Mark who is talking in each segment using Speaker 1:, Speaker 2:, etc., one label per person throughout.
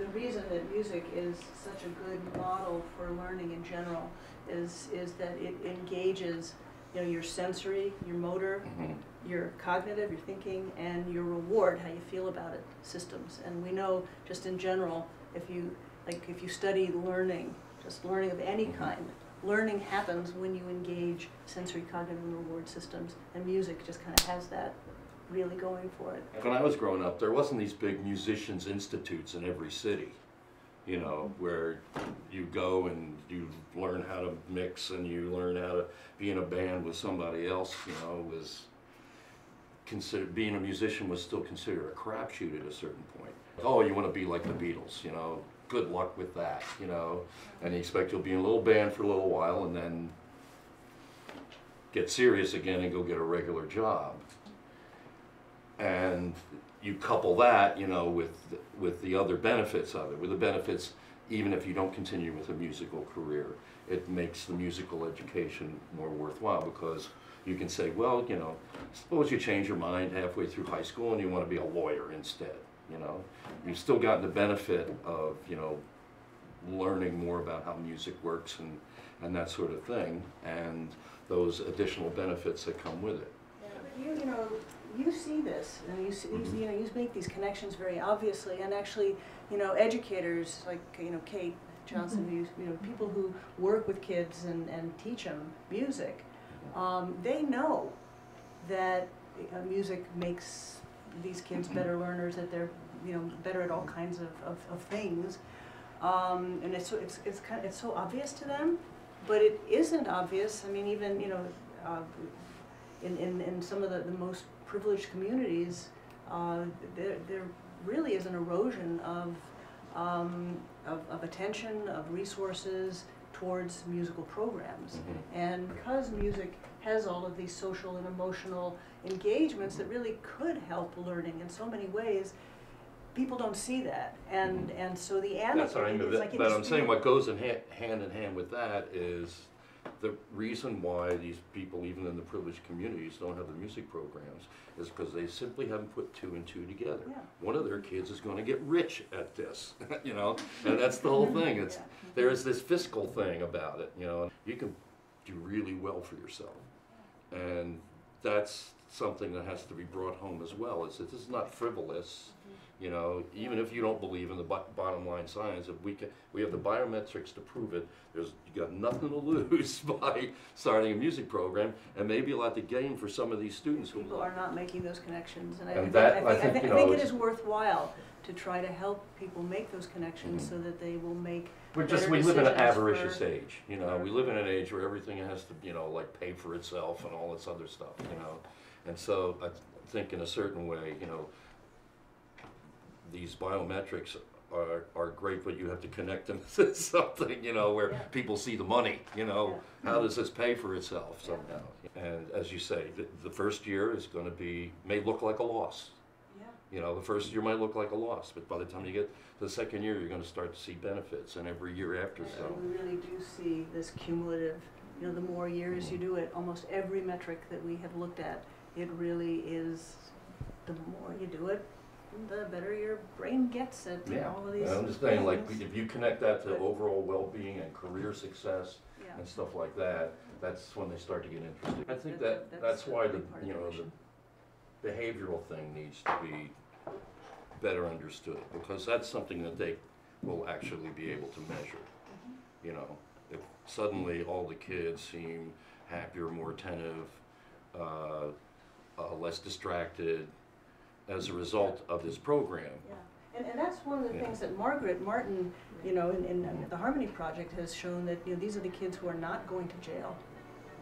Speaker 1: the reason that music is such a good model for learning in general is that it engages, you know, your sensory, your motor, your cognitive, your thinking, and your reward, how you feel about it, systems. And we know just in general, if you study learning, just learning of any kind, learning happens when you engage sensory, cognitive, and reward systems, and music just kind of has that really going for it.
Speaker 2: When I was growing up, there wasn't these big musicians institutes in every city, you know, where you go and you learn how to mix and you learn how to be in a band with somebody else. You know, was considered, being a musician was still considered a crapshoot at a certain point. Oh, you want to be like the Beatles, you know, good luck with that, you know, and you expect you'll be in a little band for a little while and then get serious again and go get a regular job. And you couple that, you know, with the other benefits of it, with the benefits, even if you don't continue with a musical career, it makes the musical education more worthwhile, because you can say, well, you know, suppose you change your mind halfway through high school and you want to be a lawyer instead, you know. You've still gotten the benefit of, you know, learning more about how music works and that sort of thing, and those additional benefits that come with it.
Speaker 1: Yeah, but you know, you see this, and you see, you know, you make these connections very obviously, and actually, you know, educators like, you know, Kate Johnson, who, you know, people who work with kids and teach them music, they know that music makes these kids better learners, that they're, you know, better at all kinds of things, and it's so obvious to them, but it isn't obvious. I mean, even, you know, in some of the most privileged communities, there really is an erosion of attention, of resources towards musical programs. And because music has all of these social and emotional engagements that really could help learning in so many ways, people don't see that. And so the anecdote.
Speaker 2: That's what I mean,
Speaker 1: like,
Speaker 2: but I'm saying what goes hand in hand with that is the reason why these people, even in the privileged communities, don't have the music programs is because they simply haven't put two and two together.
Speaker 1: Yeah.
Speaker 2: One of their kids is going to get rich at this, you know, and that's the whole thing. It's there's this fiscal thing about it, you know. You can do really well for yourself, and that's something that has to be brought home as well. Is that this is not frivolous. You know, even if you don't believe in the bottom line science, if we have the biometrics to prove it, you got nothing to lose by starting a music program, and maybe a lot to gain for some of these students.
Speaker 1: People are not making those connections, and
Speaker 2: I
Speaker 1: think
Speaker 2: it
Speaker 1: is worthwhile to try to help people make those connections so that they will make.
Speaker 2: We live in an avaricious age, you know. We live in an age where everything has to, you know, like pay for itself and all this other stuff, you know. And so I think in a certain way, you know, these biometrics are great, but you have to connect them to something, you know, where people see the money, you know. How does this pay for itself somehow? And as you say, the first year is going to may look like a loss. You know, the first year might look like a loss, but by the time you get to the second year, you're going to start to see benefits, and every year after. So
Speaker 1: we really do see this cumulative, you know, the more years you do it, almost every metric that we have looked at, it really is, the more you do it, the better your brain gets at all of these
Speaker 2: I'm just saying, like, if you connect that to overall well-being and career success and stuff like that, that's when they start to get interested. I think that's why the behavioral thing needs to be better understood, because that's something that they will actually be able to measure. You know, if suddenly all the kids seem happier, more attentive, less distracted, as a result of this program.
Speaker 1: And that's one of the things that Margret Martin, you know, in the Harmony Project has shown, that, you know, these are the kids who are not going to jail.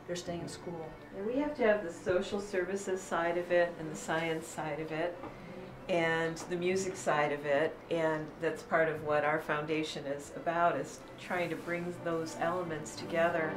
Speaker 1: They're staying in school.
Speaker 3: And we have to have the social services side of it, and the science side of it, and the music side of it, and that's part of what our foundation is about, is trying to bring those elements together.